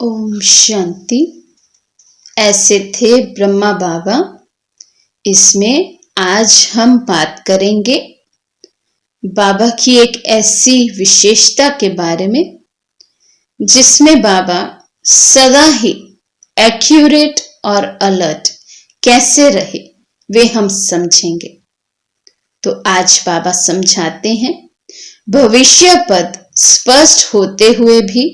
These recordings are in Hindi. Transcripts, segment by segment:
ओम शांति। ऐसे थे ब्रह्मा बाबा। इसमें आज हम बात करेंगे बाबा की एक ऐसी विशेषता के बारे में जिसमें बाबा सदा ही एक्यूरेट और अलर्ट कैसे रहे वे हम समझेंगे। तो आज बाबा समझाते हैं, भविष्य पद स्पष्ट होते हुए भी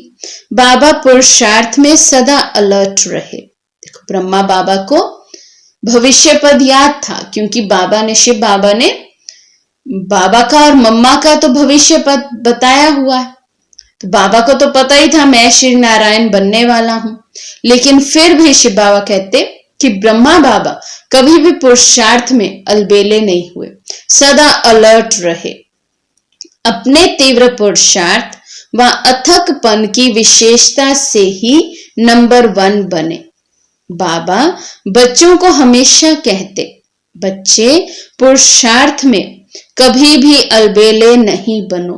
बाबा पुरुषार्थ में सदा अलर्ट रहे। देखो, ब्रह्मा बाबा को भविष्य पद याद था क्योंकि शिव बाबा ने बाबा का और मम्मा का तो भविष्य पद बताया हुआ है। तो बाबा को तो पता ही था मैं श्री नारायण बनने वाला हूं, लेकिन फिर भी शिव बाबा कहते कि ब्रह्मा बाबा कभी भी पुरुषार्थ में अलबेले नहीं हुए, सदा अलर्ट रहे। अपने तीव्र पुरुषार्थ व अथकपन की विशेषता से ही नंबर 1 बने। बाबा बच्चों को हमेशा कहते, बच्चे पुरुषार्थ में कभी भी अलबेले नहीं बनो,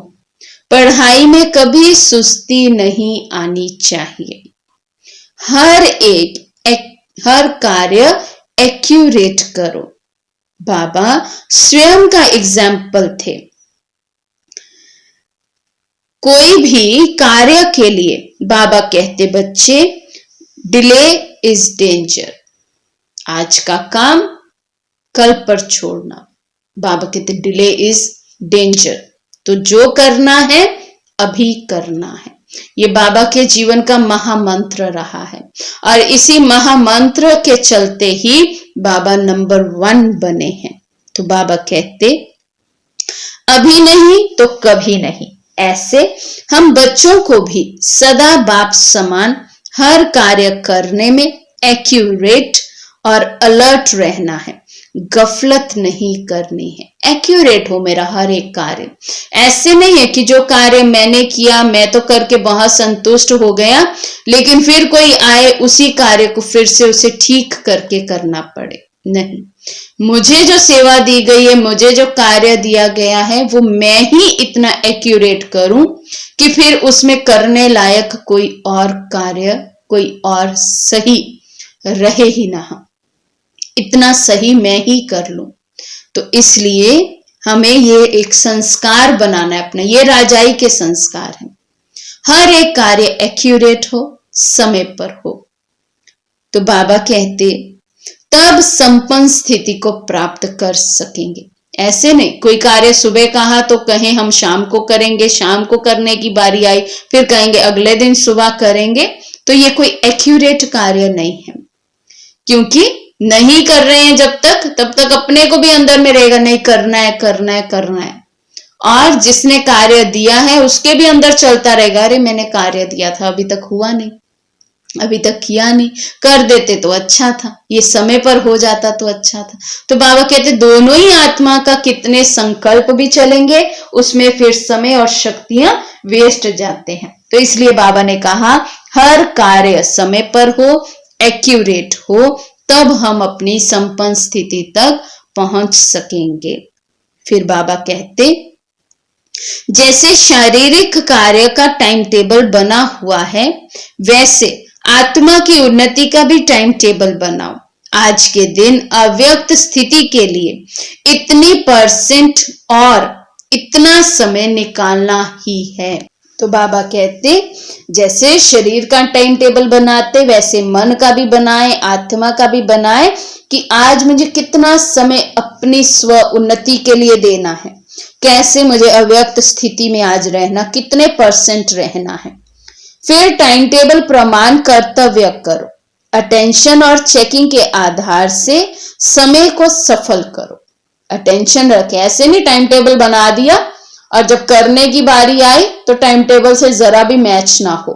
पढ़ाई में कभी सुस्ती नहीं आनी चाहिए, हर कार्य एक्यूरेट करो। बाबा स्वयं का एग्जाम्पल थे। कोई भी कार्य के लिए बाबा कहते, बच्चे डिले इज डेंजर, आज का काम कल पर छोड़ना। बाबा कहते डिले इज डेंजर, तो जो करना है अभी करना है। ये बाबा के जीवन का महामंत्र रहा है और इसी महामंत्र के चलते ही बाबा नंबर 1 बने हैं। तो बाबा कहते अभी नहीं तो कभी नहीं। ऐसे हम बच्चों को भी सदा बाप समान हर कार्य करने में एक्यूरेट और अलर्ट रहना है, गफलत नहीं करनी है। एक्यूरेट हो मेरा हर एक कार्य। ऐसे नहीं है कि जो कार्य मैंने किया मैं तो करके बहुत संतुष्ट हो गया, लेकिन फिर कोई आए उसी कार्य को फिर से उसे ठीक करके करना पड़े। नहीं, मुझे जो सेवा दी गई है, मुझे जो कार्य दिया गया है, वो मैं ही इतना एक्यूरेट करूं कि फिर उसमें करने लायक कोई और कार्य, कोई और सही रहे ही ना, इतना सही मैं ही कर लूं। तो इसलिए हमें ये एक संस्कार बनाना है अपना, ये राजाई के संस्कार है। हर एक कार्य एक्यूरेट हो, समय पर हो। तो बाबा कहते तब संपन्न स्थिति को प्राप्त कर सकेंगे। ऐसे नहीं कोई कार्य सुबह कहा तो कहें हम शाम को करेंगे, शाम को करने की बारी आई फिर कहेंगे अगले दिन सुबह करेंगे, तो ये कोई एक्यूरेट कार्य नहीं है। क्योंकि नहीं कर रहे हैं तब तक अपने को भी अंदर में रहेगा नहीं करना है करना है करना है, और जिसने कार्य दिया है उसके भी अंदर चलता रहेगा, अरे मैंने कार्य दिया था अभी तक हुआ नहीं, अभी तक किया नहीं, कर देते तो अच्छा था, ये समय पर हो जाता तो अच्छा था। तो बाबा कहते दोनों ही आत्मा का कितने संकल्प भी चलेंगे, उसमें फिर समय और शक्तियां वेस्ट जाते हैं। तो इसलिए बाबा ने कहा हर कार्य समय पर हो, एक्यूरेट हो, तब हम अपनी संपन्न स्थिति तक पहुंच सकेंगे। फिर बाबा कहते जैसे शारीरिक कार्य का टाइम टेबल बना हुआ है, वैसे आत्मा की उन्नति का भी टाइम टेबल बनाओ। आज के दिन अव्यक्त स्थिति के लिए इतनी परसेंट और इतना समय निकालना ही है। तो बाबा कहते जैसे शरीर का टाइम टेबल बनाते वैसे मन का भी बनाए, आत्मा का भी बनाए कि आज मुझे कितना समय अपनी स्व उन्नति के लिए देना है, कैसे मुझे अव्यक्त स्थिति में आज रहना, कितने परसेंट रहना है। फिर टाइम टेबल प्रमाण कर्तव्य करो, अटेंशन और चेकिंग के आधार से समय को सफल करो। अटेंशन रखे, ऐसे नहीं टाइम टेबल बना दिया और जब करने की बारी आई तो टाइम टेबल से जरा भी मैच ना हो।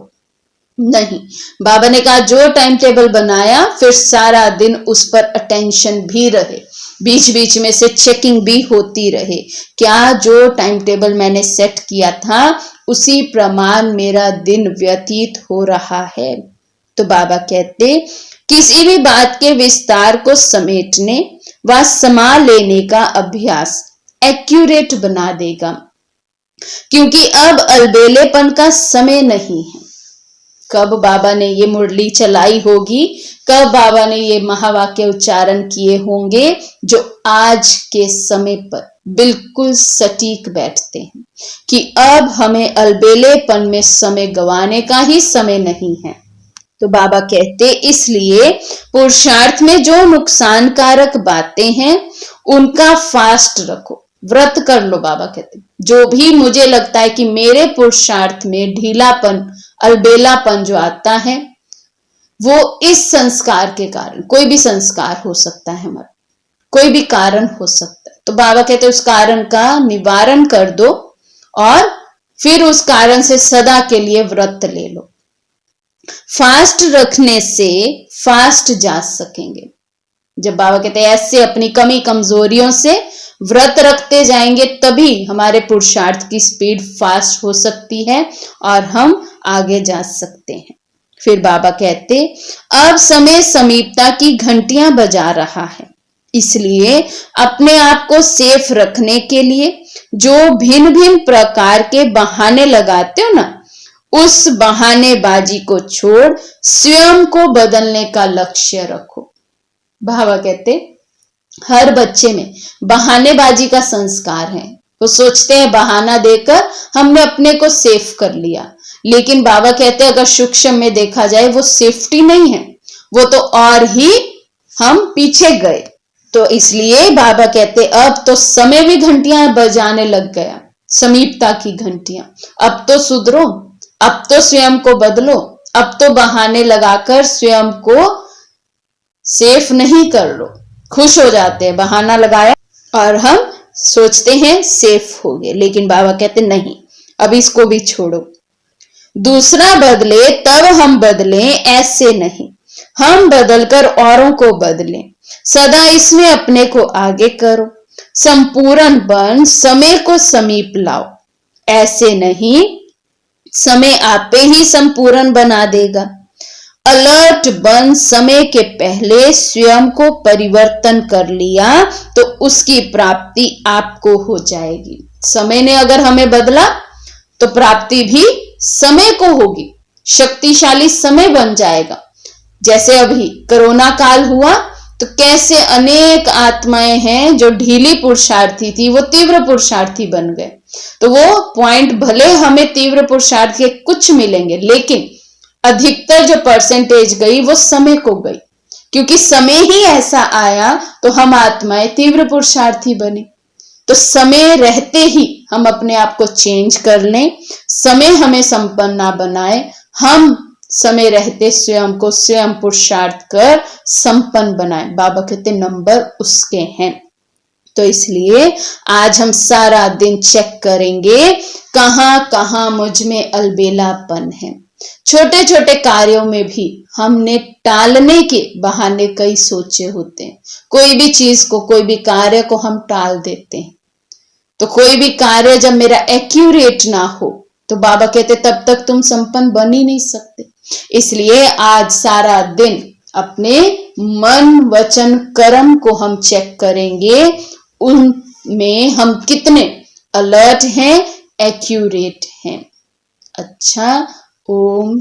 नहीं, बाबा ने कहा जो टाइम टेबल बनाया फिर सारा दिन उस पर अटेंशन भी रहे, बीच बीच में से चेकिंग भी होती रहे, क्या जो टाइम टेबल मैंने सेट किया था उसी प्रमाण मेरा दिन व्यतीत हो रहा है। तो बाबा कहते किसी भी बात के विस्तार को समेटने व समा लेने का अभ्यास एक्यूरेट बना देगा, क्योंकि अब अलबेलेपन का समय नहीं है। कब बाबा ने ये मुरली चलाई होगी, कब बाबा ने ये महावाक्य उच्चारण किए होंगे जो आज के समय पर बिल्कुल सटीक बैठते हैं कि अब हमें अलबेलेपन में समय गंवाने का ही समय नहीं है। तो बाबा कहते इसलिए पुरुषार्थ में जो नुकसानकारक बातें हैं उनका फास्ट रखो, व्रत कर लो। बाबा कहते जो भी मुझे लगता है कि मेरे पुरुषार्थ में ढीलापन, अलबेलापन जो आता है वो इस संस्कार के कारण, कोई भी संस्कार हो सकता है हमारा, कोई भी कारण हो सकता है, तो बाबा कहते उस कारण का निवारण कर दो और फिर उस कारण से सदा के लिए व्रत ले लो। फास्ट रखने से फास्ट जा सकेंगे। जब बाबा कहते हैं ऐसे अपनी कमी कमजोरियों से व्रत रखते जाएंगे तभी हमारे पुरुषार्थ की स्पीड फास्ट हो सकती है और हम आगे जा सकते हैं। फिर बाबा कहते अब समय समीपता की घंटियां बजा रहा है, इसलिए अपने आप को सेफ रखने के लिए जो भिन्न भिन्न प्रकार के बहाने लगाते हो ना, उस बहानेबाजी को छोड़ स्वयं को बदलने का लक्ष्य रखो। बाबा कहते हर बच्चे में बहानेबाजी का संस्कार है। वो सोचते हैं बहाना देकर हमने अपने को सेफ कर लिया, लेकिन बाबा कहते हैं अगर सूक्ष्म में देखा जाए वो सेफ्टी नहीं है, वो तो और ही हम पीछे गए। तो इसलिए बाबा कहते अब तो समय भी घंटियां बजाने लग गया, समीपता की घंटियां। अब तो सुधरो, अब तो स्वयं को बदलो, अब तो बहाने लगाकर स्वयं को सेफ नहीं कर लो। खुश हो जाते हैं बहाना लगाया और हम सोचते हैं सेफ हो गए, लेकिन बाबा कहते नहीं, अब इसको भी छोड़ो। दूसरा बदले तब हम बदलें, ऐसे नहीं। हम बदलकर औरों को बदलें, सदा इसमें अपने को आगे करो। संपूर्ण बन समय को समीप लाओ, ऐसे नहीं समय आपे ही संपूर्ण बना देगा। अलर्ट बन समय के पहले स्वयं को परिवर्तन कर लिया तो उसकी प्राप्ति आपको हो जाएगी। समय ने अगर हमें बदला तो प्राप्ति भी समय को होगी, शक्तिशाली समय बन जाएगा। जैसे अभी कोरोना काल हुआ तो कैसे अनेक आत्माएं हैं जो ढीली पुरुषार्थी थी वो तीव्र पुरुषार्थी बन गए। तो वो पॉइंट भले हमें तीव्र पुरुषार्थ के कुछ मिलेंगे, लेकिन अधिकतर जो परसेंटेज गई वो समय को गई, क्योंकि समय ही ऐसा आया तो हम आत्माएं तीव्र पुरुषार्थी बने। तो समय रहते ही हम अपने आप को चेंज कर लें, समय हमें संपन्न ना बनाए, हम समय रहते स्वयं को स्वयं पुरुषार्थ कर संपन्न बनाए। बाबा कहते नंबर उसके हैं। तो इसलिए आज हम सारा दिन चेक करेंगे कहां कहां मुझ में अलबेलापन है। छोटे छोटे कार्यों में भी हमने टालने के बहाने कई सोचे होते हैं। कोई भी चीज को, कोई भी कार्य को हम टाल देते हैं। तो कोई भी कार्य जब मेरा एक्यूरेट ना हो तो बाबा कहते तब तक तुम संपन्न बन ही नहीं सकते। इसलिए आज सारा दिन अपने मन वचन कर्म को हम चेक करेंगे, उनमें हम कितने अलर्ट हैं, एक्यूरेट हैं। अच्छा, ओम